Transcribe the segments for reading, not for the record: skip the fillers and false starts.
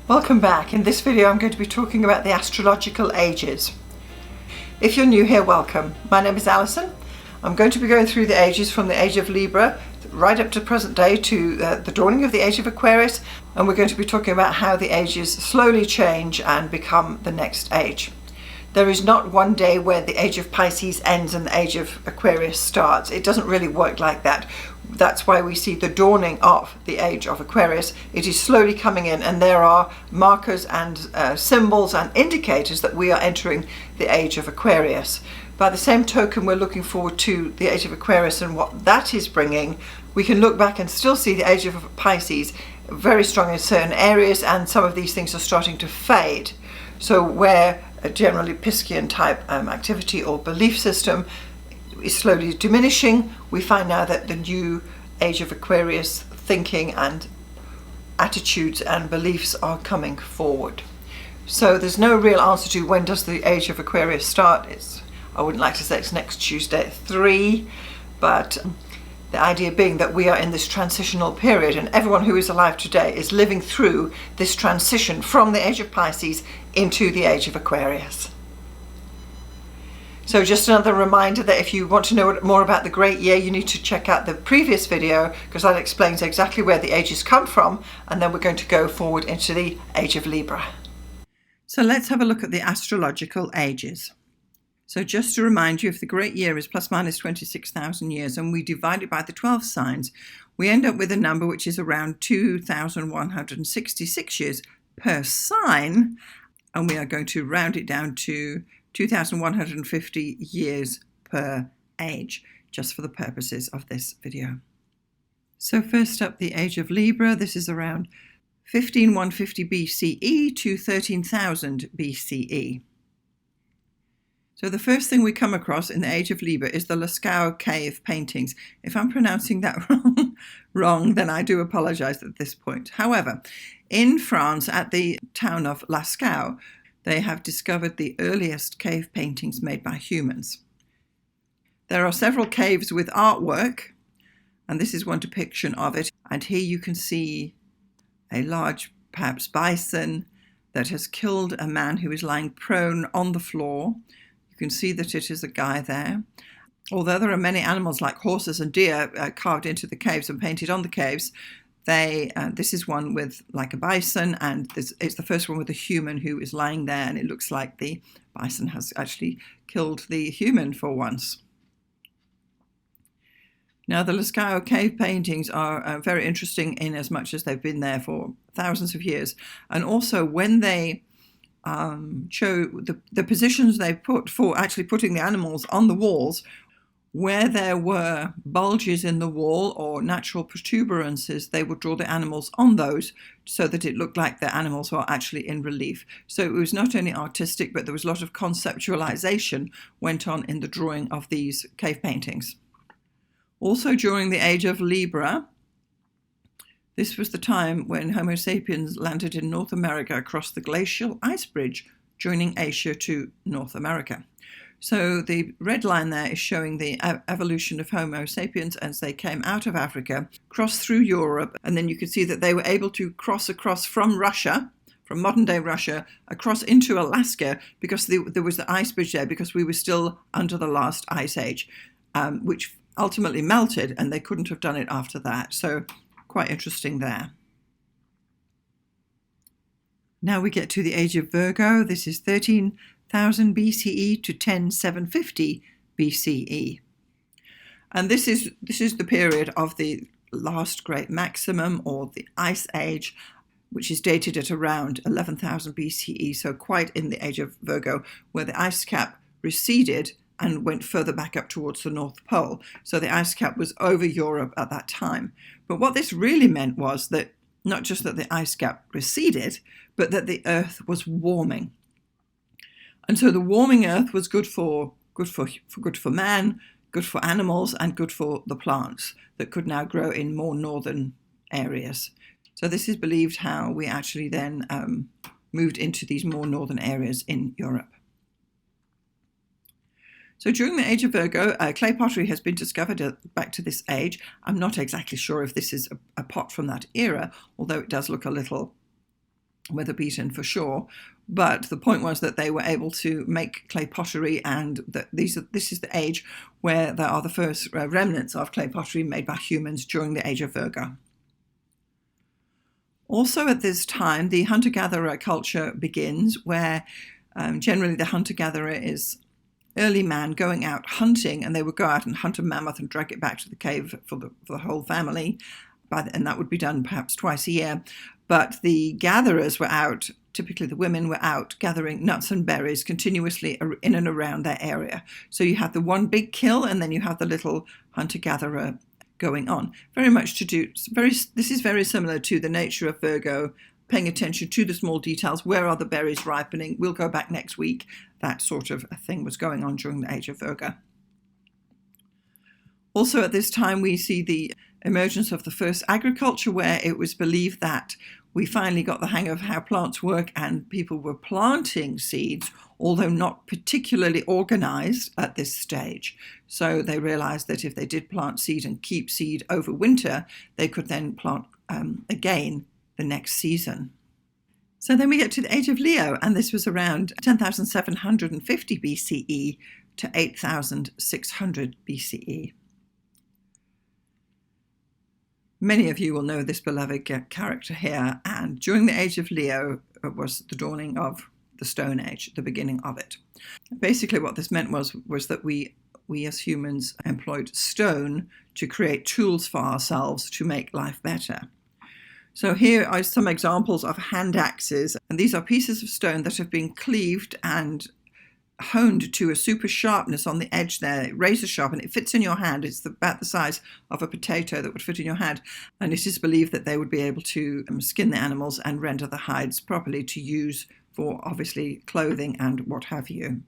Welcome back. In this video I'm going to be talking about the astrological ages. If you're new here, welcome. My name is Alison. I'm going to be going through the ages from the age of Libra right up to present day to the dawning of the age of Aquarius, and we're going to be talking about how the ages slowly change and become the next age. There is not one day where the age of Pisces ends and the age of Aquarius starts. It doesn't really work like that. That's why we see the dawning of the age of Aquarius. It is slowly coming in, and there are markers and symbols and indicators that we are entering the age of Aquarius. By the same token, we're looking forward to the age of Aquarius and what that is bringing. We can look back and still see the age of Pisces very strong in certain areas, and some of these things are starting to fade. So where a generally Piscean type activity or belief system is slowly diminishing, we find now that the new age of Aquarius thinking and attitudes and beliefs are coming forward. So there's no real answer to when does the age of Aquarius start. I wouldn't like to say it's next Tuesday at 3, but the idea being that we are in this transitional period, and everyone who is alive today is living through this transition from the age of Pisces into the age of Aquarius. So just another reminder that if you want to know more about the great year, you need to check out the previous video, because that explains exactly where the ages come from, and then we're going to go forward into the age of Libra. So let's have a look at the astrological ages. So just to remind you, if the great year is plus minus 26,000 years and we divide it by the 12 signs, we end up with a number which is around 2,166 years per sign, and we are going to round it down to 2,150 years per age, just for the purposes of this video. So first up, the age of Libra. This is around 15,150 BCE to 13,000 BCE. So the first thing we come across in the age of Libra is the Lascaux cave paintings. If I'm pronouncing that wrong, then I do apologize at this point. However, in France, at the town of Lascaux, they have discovered the earliest cave paintings made by humans. There are several caves with artwork, and this is one depiction of it. And here you can see a large, perhaps bison, that has killed a man who is lying prone on the floor. You can see that it is a guy there. Although there are many animals like horses and deer carved into the caves and painted on the caves, this is one with like a bison, and it's the first one with a human who is lying there, and it looks like the bison has actually killed the human for once. Now, the Lascaux cave paintings are very interesting in as much as they've been there for thousands of years, and also when they show the positions they put for actually putting the animals on the walls, where there were bulges in the wall or natural protuberances, they would draw the animals on those so that it looked like the animals were actually in relief. So it was not only artistic, but there was a lot of conceptualization went on in the drawing of these cave paintings. Also during the age of Libra, this was the time when Homo sapiens landed in North America across the glacial ice bridge, joining Asia to North America. So the red line there is showing the evolution of Homo sapiens as they came out of Africa, crossed through Europe, and then you could see that they were able to cross across from Russia, from modern-day Russia, across into Alaska, because there was the ice bridge there, because we were still under the last ice age, which ultimately melted, and they couldn't have done it after that. So quite interesting there. Now we get to the age of Virgo. This is 13,000 BCE to 10,750 BCE. And this is the period of the last great maximum, or the Ice Age, which is dated at around 11,000 BCE, so quite in the age of Virgo, where the ice cap receded and went further back up towards the North Pole. So the ice cap was over Europe at that time. But what this really meant was that not just that the ice cap receded, but that the Earth was warming. And so the warming Earth was good for man, good for animals, and good for the plants that could now grow in more northern areas. So this is believed how we actually then moved into these more northern areas in Europe. So during the age of Virgo, clay pottery has been discovered back to this age. I'm not exactly sure if this is a pot from that era, although it does look a little weather beaten for sure. But the point was that they were able to make clay pottery, and that this is the age where there are the first remnants of clay pottery made by humans during the age of Virgo. Also at this time, the hunter-gatherer culture begins, where generally the hunter-gatherer is early man going out hunting, and they would go out and hunt a mammoth and drag it back to the cave for the whole family, and that would be done perhaps twice a year. But the gatherers were out, typically the women were out gathering nuts and berries continuously in and around their area. So you have the one big kill, and then you have the little hunter-gatherer going on. Very much to do, this is very similar to the nature of Virgo, paying attention to the small details. Where are the berries ripening? We'll go back next week. That sort of a thing was going on during the age of Virgo. Also at this time, we see the emergence of the first agriculture, where it was believed that we finally got the hang of how plants work, and people were planting seeds, although not particularly organized at this stage. So they realized that if they did plant seed and keep seed over winter, they could then plant again the next season. So then we get to the age of Leo, and this was around 10,750 BCE to 8,600 BCE. Many of you will know this beloved character here, and during the age of Leo was the dawning of the Stone Age, the beginning of it. Basically what this meant was that we as humans employed stone to create tools for ourselves to make life better. So here are some examples of hand axes, and these are pieces of stone that have been cleaved and honed to a super sharpness on the edge there, razor sharp, and it fits in your hand. It's about the size of a potato that would fit in your hand, and it is believed that they would be able to skin the animals and render the hides properly to use for obviously clothing and what have you.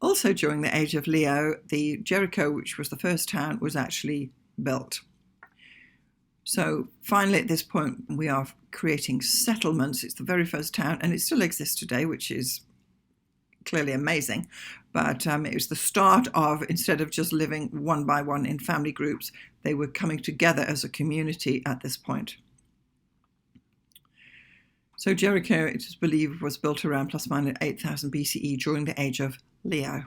Also during the age of Leo, the Jericho, which was the first town, was actually built. So finally at this point we are creating settlements. It's the very first town, and it still exists today, which is clearly amazing, but it was the start of, instead of just living one by one in family groups, they were coming together as a community at this point. So Jericho, it is believed, was built around plus minus 8,000 BCE during the age of Leo.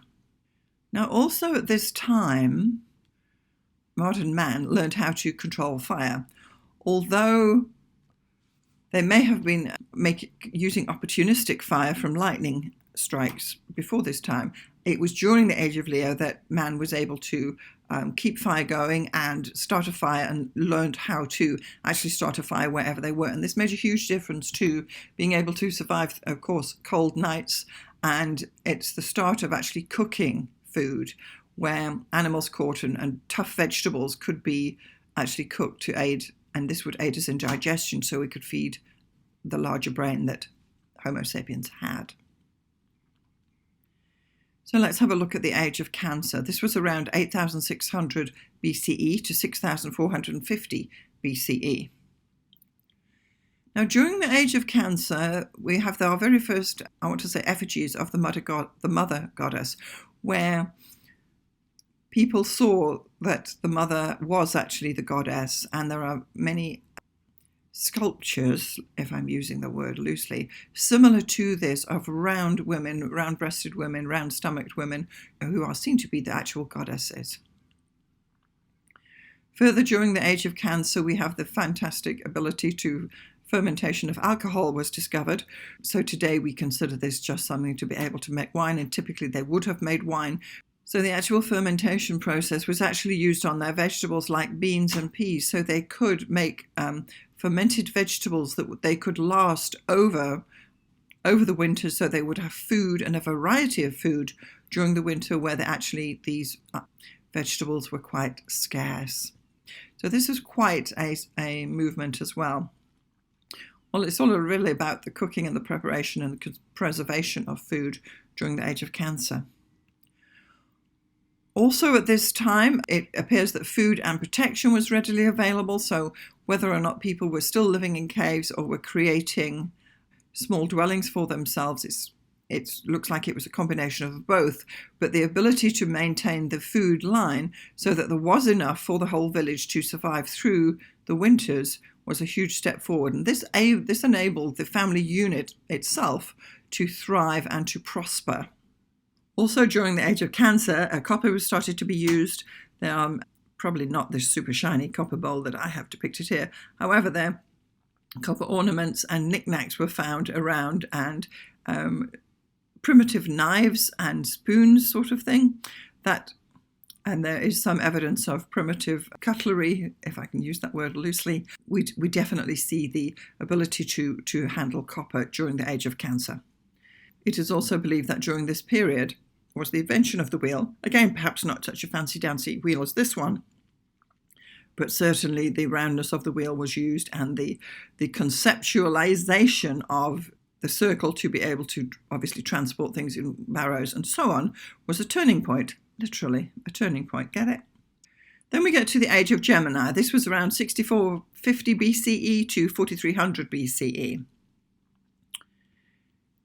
Now also at this time, modern man learned how to control fire, although they may have been using opportunistic fire from lightning strikes before this time. It was during the age of Leo that man was able to keep fire going and start a fire, and learned how to actually start a fire wherever they were. And this made a huge difference to being able to survive, of course, cold nights. And it's the start of actually cooking food, where animals caught and tough vegetables could be actually cooked to aid, and this would aid us in digestion, so we could feed the larger brain that Homo sapiens had. So let's have a look at the age of Cancer. This was around 8,600 BCE to 6,450 BCE. Now, during the age of Cancer, we have our very first, I want to say, effigies of the mother goddess, where people saw that the mother was actually the goddess, and there are many sculptures, if I'm using the word loosely, similar to this, of round women, round-breasted women, round-stomached women, who are seen to be the actual goddesses. Further, during the age of Cancer, we have the fantastic ability to fermentation of alcohol was discovered. So today we consider this just something to be able to make wine, and typically they would have made wine. So the actual fermentation process was actually used on their vegetables like beans and peas, so they could make fermented vegetables that they could last over the winter, so they would have food and a variety of food during the winter, where these vegetables were quite scarce. So this is quite a movement as well. Well, it's all really about the cooking and the preparation and the preservation of food during the age of Cancer. Also at this time, it appears that food and protection was readily available, so whether or not people were still living in caves or were creating small dwellings for themselves, it looks like it was a combination of both, but the ability to maintain the food line so that there was enough for the whole village to survive through the winters was a huge step forward. And this enabled the family unit itself to thrive and to prosper. Also, during the age of Cancer, copper was started to be used. There are probably not this super shiny copper bowl that I have depicted here. However, there copper ornaments and knickknacks were found around, and primitive knives and spoons sort of thing. And there is some evidence of primitive cutlery, if I can use that word loosely. We definitely see the ability to handle copper during the age of Cancer. It is also believed that during this period was the invention of the wheel. Again, perhaps not such a fancy-dancy wheel as this one, but certainly the roundness of the wheel was used, and the conceptualization of the circle to be able to obviously transport things in barrows and so on was a turning point, literally a turning point, get it? Then we get to the age of Gemini. This was around 6450 BCE to 4300 BCE.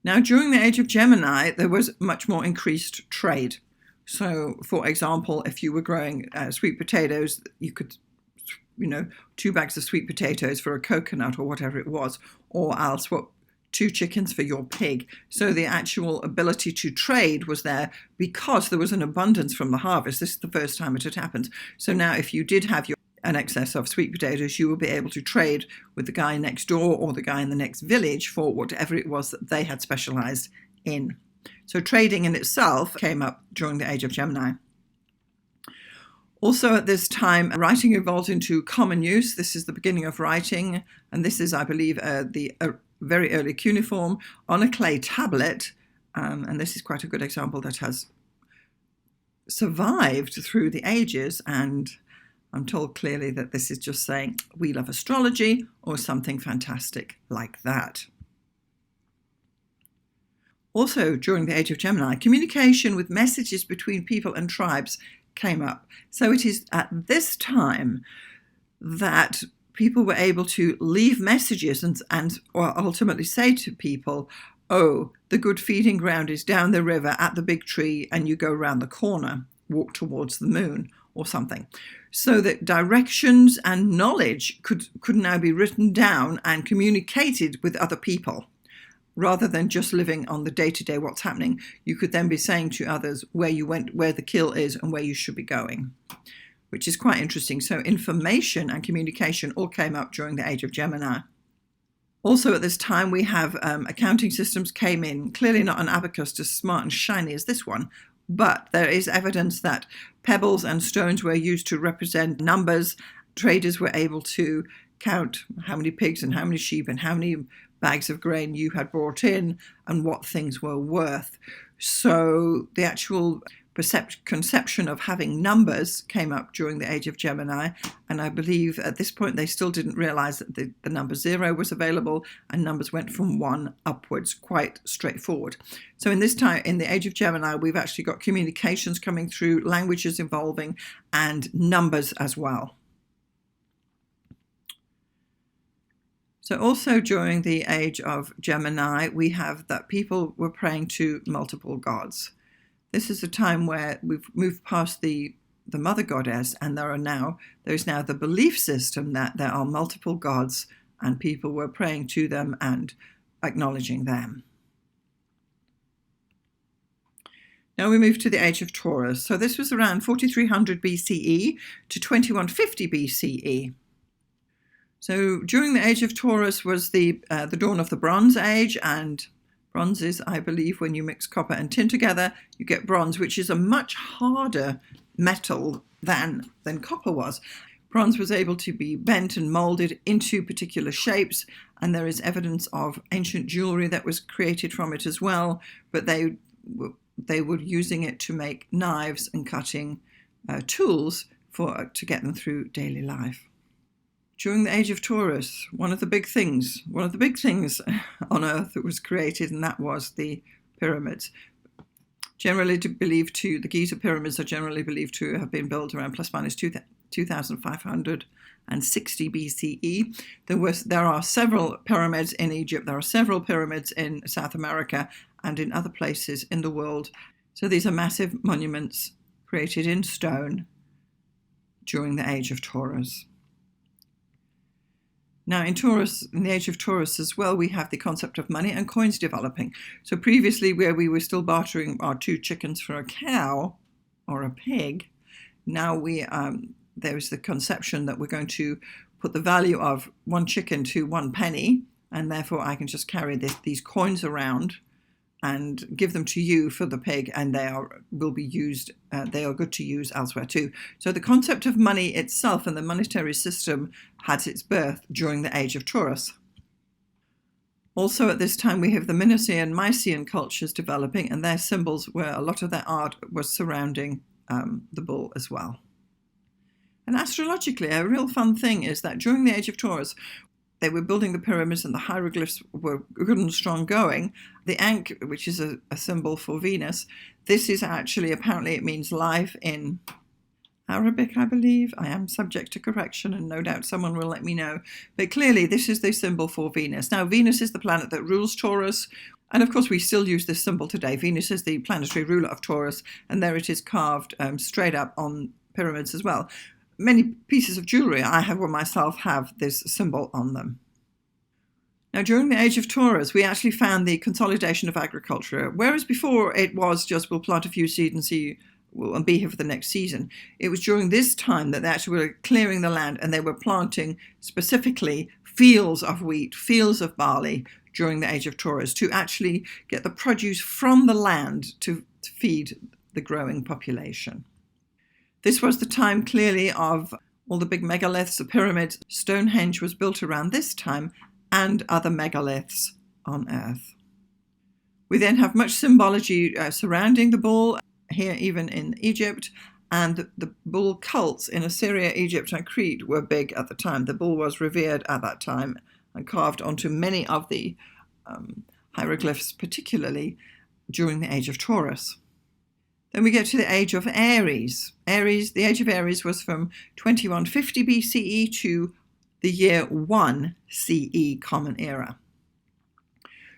Now, during the age of Gemini, there was much more increased trade. So, for example, if you were growing sweet potatoes, you could, 2 bags of sweet potatoes for a coconut or whatever it was, or I'll swap 2 chickens for your pig. So the actual ability to trade was there because there was an abundance from the harvest. This is the first time it had happened. So now if you did have an excess of sweet potatoes, you will be able to trade with the guy next door or the guy in the next village for whatever it was that they had specialized in. So trading in itself came up during the age of Gemini. Also at this time, writing evolved into common use. This is the beginning of writing, and this is, I believe, the very early cuneiform on a clay tablet, and this is quite a good example that has survived through the ages, and I'm told clearly that this is just saying, we love astrology, or something fantastic like that. Also, during the age of Gemini, communication with messages between people and tribes came up. So it is at this time that people were able to leave messages or ultimately say to people, oh, the good feeding ground is down the river at the big tree, and you go around the corner, walk towards the moon, or something. So that directions and knowledge could now be written down and communicated with other people. Rather than just living on the day-to-day what's happening, you could then be saying to others where you went, where the kill is, and where you should be going, which is quite interesting. So information and communication all came up during the age of Gemini. Also at this time, we have accounting systems came in, clearly not an abacus as smart and shiny as this one, but there is evidence that pebbles and stones were used to represent numbers. Traders were able to count how many pigs and how many sheep and how many bags of grain you had brought in and what things were worth. So the actual conception of having numbers came up during the age of Gemini, and I believe at this point they still didn't realize that the number 0 was available, and numbers went from 1 upwards, quite straightforward. So in this time, in the age of Gemini, we've actually got communications coming through, languages evolving, and numbers as well. So also during the age of Gemini, we have that people were praying to multiple gods. This is a time where we've moved past the mother goddess, and there is now the belief system that there are multiple gods, and people were praying to them and acknowledging them. Now we move to the age of Taurus. So this was around 4300 BCE to 2150 BCE. So during the age of Taurus was the dawn of the Bronze Age, and bronze is, I believe, when you mix copper and tin together, you get bronze, which is a much harder metal than copper was. Bronze was able to be bent and molded into particular shapes, and there is evidence of ancient jewelry that was created from it as well, but they were using it to make knives and cutting tools to get them through daily life. During the age of Taurus, one of the big things on Earth that was created, and that was the pyramids. The Giza pyramids are generally believed to have been built around plus minus 2560 BCE. There are several pyramids in Egypt. There are several pyramids in South America, and in other places in the world. So these are massive monuments created in stone during the age of Taurus. Now in the age of Taurus as well, we have the concept of money and coins developing. So previously, where we were still bartering our 2 chickens for a cow or a pig, now there's the conception that we're going to put the value of 1 chicken to 1 penny, and therefore I can just carry these coins around and give them to you for the pig, and they are good to use elsewhere too. So the concept of money itself and the monetary system had its birth during the age of Taurus. Also at this time we have the Minoan and Mycenaean cultures developing, and their symbols, where a lot of their art was surrounding the bull as well. And astrologically, a real fun thing is that during the age of Taurus, they were building the pyramids and the hieroglyphs were good and strong going. The Ankh, which is a symbol for Venus, this is actually, apparently it means life in Arabic, I believe. I am subject to correction, and no doubt someone will let me know. But clearly this is the symbol for Venus. Now Venus is the planet that rules Taurus, and of course we still use this symbol today. Venus is the planetary ruler of Taurus, and there it is carved straight up on pyramids as well. Many pieces of jewellery I have myself have this symbol on them. Now during the age of Taurus, we actually found the consolidation of agriculture. Whereas before it was just we'll plant a few seeds and see and be here for the next season. It was during this time that they actually were clearing the land, and they were planting specifically fields of wheat, fields of barley during the age of Taurus, to actually get the produce from the land to feed the growing population. This was the time clearly of all the big megaliths, the pyramids. Stonehenge was built around this time, and other megaliths on Earth. We then have much symbology surrounding the bull, here even in Egypt, and the bull cults in Assyria, Egypt and Crete were big at the time. The bull was revered at that time and carved onto many of the hieroglyphs, particularly during the age of Taurus. Then we get to the age of Aries. The age of Aries was from 2150 BCE to the year 1 CE, Common Era.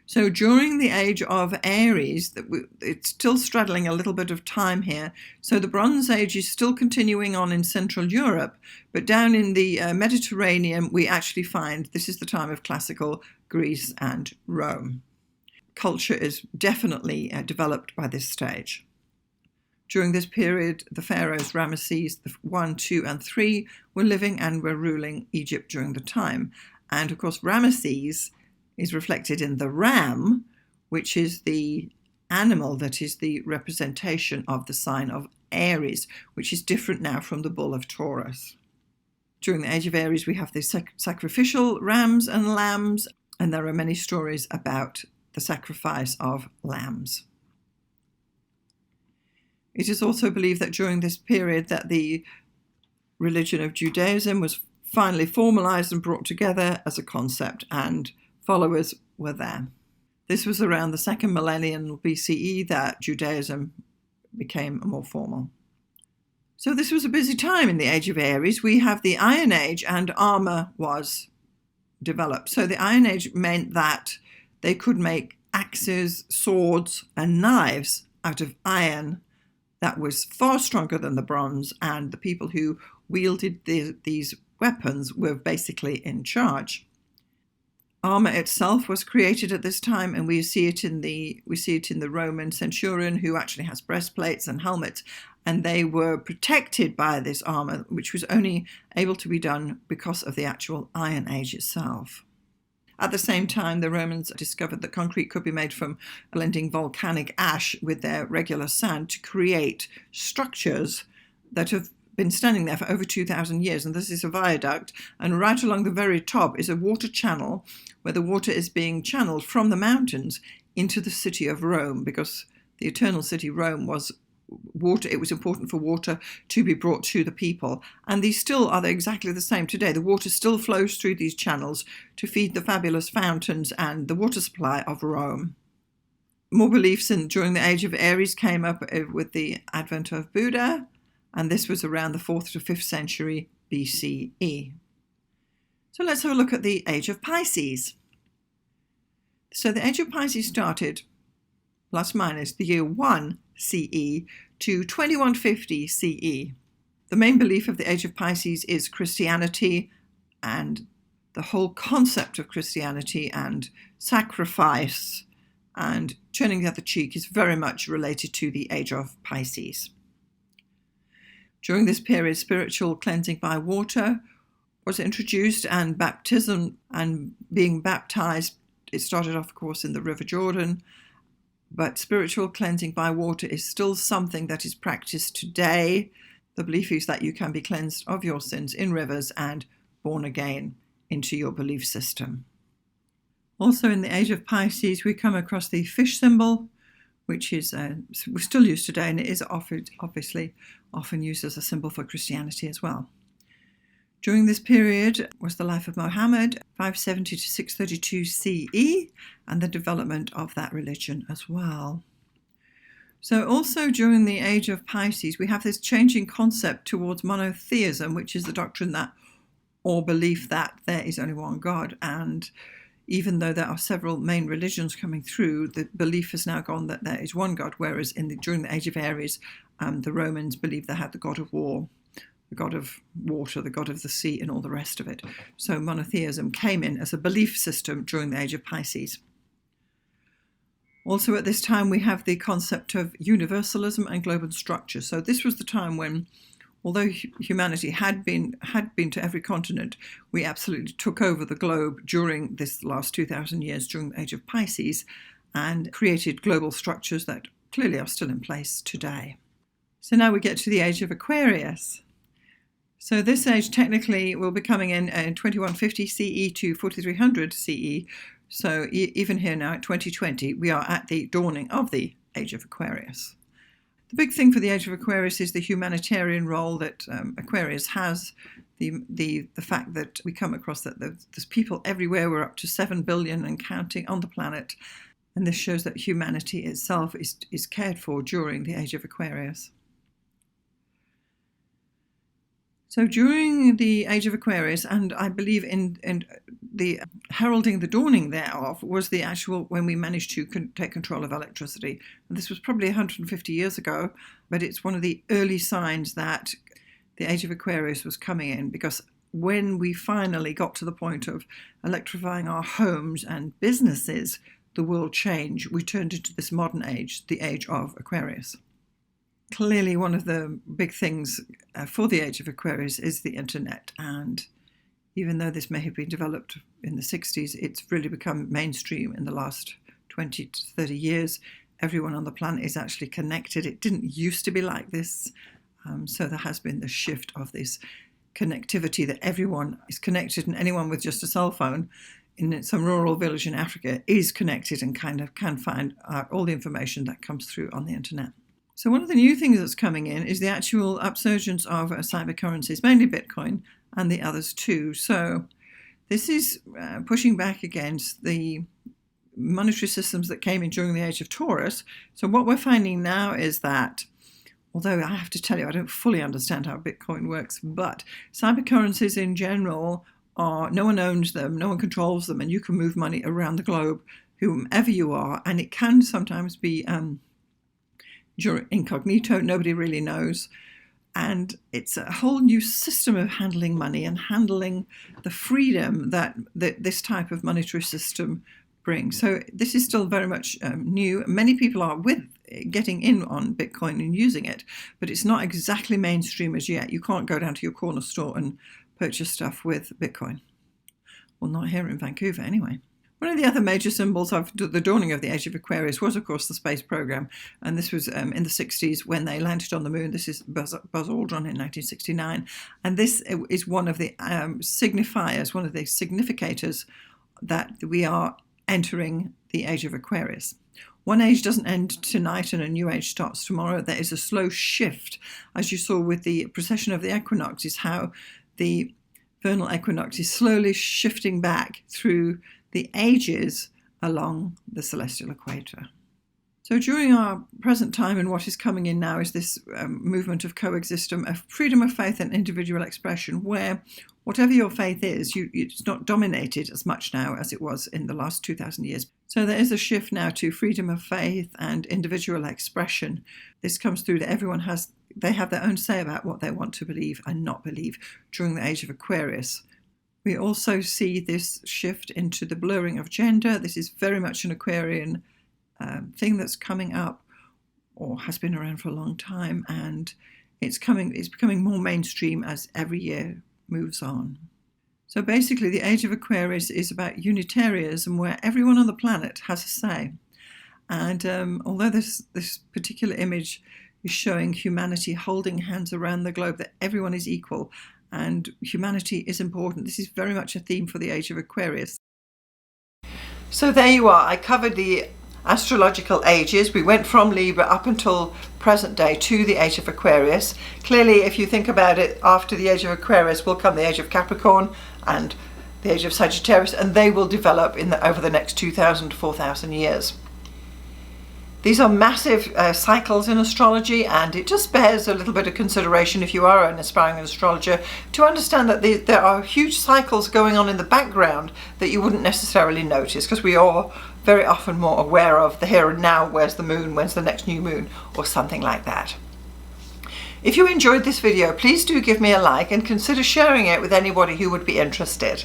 So during the age of Aries, it's still straddling a little bit of time here. So the Bronze Age is still continuing on in Central Europe, but down in the Mediterranean, we actually find this is the time of classical Greece and Rome. Culture is definitely developed by this stage. During this period, the pharaohs Ramesses I, II, and III were living and were ruling Egypt during the time. And of course, Ramesses is reflected in the ram, which is the animal that is the representation of the sign of Aries, which is different now from the bull of Taurus. During the age of Aries, we have the sacrificial rams and lambs, and there are many stories about the sacrifice of lambs. It is also believed that during this period that the religion of Judaism was finally formalized and brought together as a concept, and followers were there. This was around the 2nd millennium BCE that Judaism became more formal. So this was a busy time in the age of Aries. We have the Iron Age, and armor was developed. So the Iron Age meant that they could make axes, swords, and knives out of iron that was far stronger than the bronze, and the people who wielded these weapons were basically in charge. Armor itself was created at this time, and we see it in the Roman centurion, who actually has breastplates and helmets, and they were protected by this armor, which was only able to be done because of the actual Iron Age itself. At the same time, the Romans discovered that concrete could be made from blending volcanic ash with their regular sand to create structures that have been standing there for over 2,000 years. And this is a viaduct, and right along the very top is a water channel where the water is being channeled from the mountains into the city of Rome, because the eternal city Rome was water. It was important for water to be brought to the people, and these still are exactly the same today. The water still flows through these channels to feed the fabulous fountains and the water supply of Rome. More beliefs during the age of Aries came up with the advent of Buddha, and this was around the 4th to 5th century BCE. So let's have a look at the age of Pisces. So the age of Pisces started plus minus the year 1 CE to 2150 CE. The main belief of the Age of Pisces is Christianity, and the whole concept of Christianity and sacrifice and turning the other cheek is very much related to the Age of Pisces. During this period, spiritual cleansing by water was introduced, and baptism and being baptized, it started off, of course, in the River Jordan, but spiritual cleansing by water is still something that is practiced today. The belief is that you can be cleansed of your sins in rivers and born again into your belief system. Also in the Age of Pisces, we come across the fish symbol, which is we're still used today, and it is obviously often used as a symbol for Christianity as well. During this period was the life of Muhammad, 570 to 632 CE, and the development of that religion as well. So also during the Age of Pisces, we have this changing concept towards monotheism, which is the doctrine that, or belief that there is only one God. And even though there are several main religions coming through, the belief has now gone that there is one God, whereas during the Age of Aries, the Romans believed they had the god of war, the god of water, the god of the sea, and all the rest of it. So monotheism came in as a belief system during the Age of Pisces. Also at this time, we have the concept of universalism and global structure. So this was the time when, although humanity had been to every continent, we absolutely took over the globe during this last 2,000 years, during the Age of Pisces, and created global structures that clearly are still in place today. So now we get to the Age of Aquarius. So this age technically will be coming in 2150 CE to 4300 CE. So even here now at 2020, we are at the dawning of the Age of Aquarius. The big thing for the Age of Aquarius is the humanitarian role that Aquarius has, the fact that we come across that there's people everywhere. We're up to 7 billion and counting on the planet. And this shows that humanity itself is cared for during the Age of Aquarius. So during the Age of Aquarius, and I believe in the heralding the dawning thereof, was the actual when we managed to take control of electricity. And this was probably 150 years ago, but it's one of the early signs that the Age of Aquarius was coming in, because when we finally got to the point of electrifying our homes and businesses, the world changed. We turned into this modern age, the Age of Aquarius. Clearly, one of the big things for the Age of Aquarius is the internet. And even though this may have been developed in the 60s, it's really become mainstream in the last 20 to 30 years. Everyone on the planet is actually connected. It didn't used to be like this. So there has been the shift of this connectivity, that everyone is connected, and anyone with just a cell phone in some rural village in Africa is connected and kind of can find out all the information that comes through on the internet. So one of the new things that's coming in is the actual upsurgence of cyber currencies, mainly Bitcoin and the others too. So this is pushing back against the monetary systems that came in during the Age of Taurus. So what we're finding now is that, although I have to tell you, I don't fully understand how Bitcoin works, but cyber currencies in general are, no one owns them, no one controls them, and you can move money around the globe, whomever you are, and it can sometimes be incognito, nobody really knows. And it's a whole new system of handling money and handling the freedom that this type of monetary system brings. So this is still very much new. Many people are getting in on Bitcoin and using it, but it's not exactly mainstream as yet. You can't go down to your corner store and purchase stuff with Bitcoin. Well, not here in Vancouver anyway. One of the other major symbols of the dawning of the Age of Aquarius was, of course, the space program. And this was in the 60s when they landed on the moon. This is Buzz Aldrin in 1969. And this is one of the signifiers, one of the significators that we are entering the Age of Aquarius. One age doesn't end tonight and a new age starts tomorrow. There is a slow shift, as you saw with the precession of the equinoxes, how the vernal equinox is slowly shifting back through the ages along the celestial equator. So during our present time, and what is coming in now, is this movement of coexistence, of freedom of faith and individual expression, where whatever your faith is, it's not dominated as much now as it was in the last 2,000 years. So there is a shift now to freedom of faith and individual expression. This comes through that they have their own say about what they want to believe and not believe during the age of Aquarius. We also see this shift into the blurring of gender. This is very much an Aquarian thing that's coming up, or has been around for a long time, and it's becoming more mainstream as every year moves on. So basically the age of Aquarius is about Unitarianism, where everyone on the planet has a say. And although this particular image is showing humanity holding hands around the globe, that everyone is equal and humanity is important, this is very much a theme for the age of Aquarius. So there you are. I covered the astrological ages. We went from Libra up until present day to the age of Aquarius. Clearly, if you think about it, after the age of Aquarius will come the age of Capricorn and the age of Sagittarius, and they will develop over the next 2,000 to 4,000 years. These are massive cycles in astrology, and it just bears a little bit of consideration if you are an aspiring astrologer to understand that there are huge cycles going on in the background that you wouldn't necessarily notice, because we are very often more aware of the here and now. Where's the moon? When's the next new moon? Or something like that. If you enjoyed this video, please do give me a like and consider sharing it with anybody who would be interested.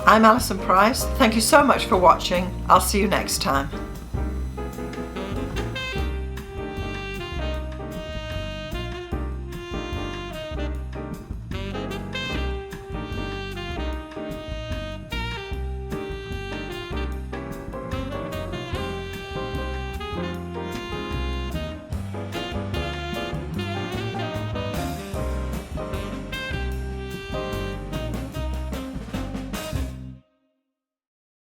I'm Alison Price. Thank you so much for watching. I'll see you next time.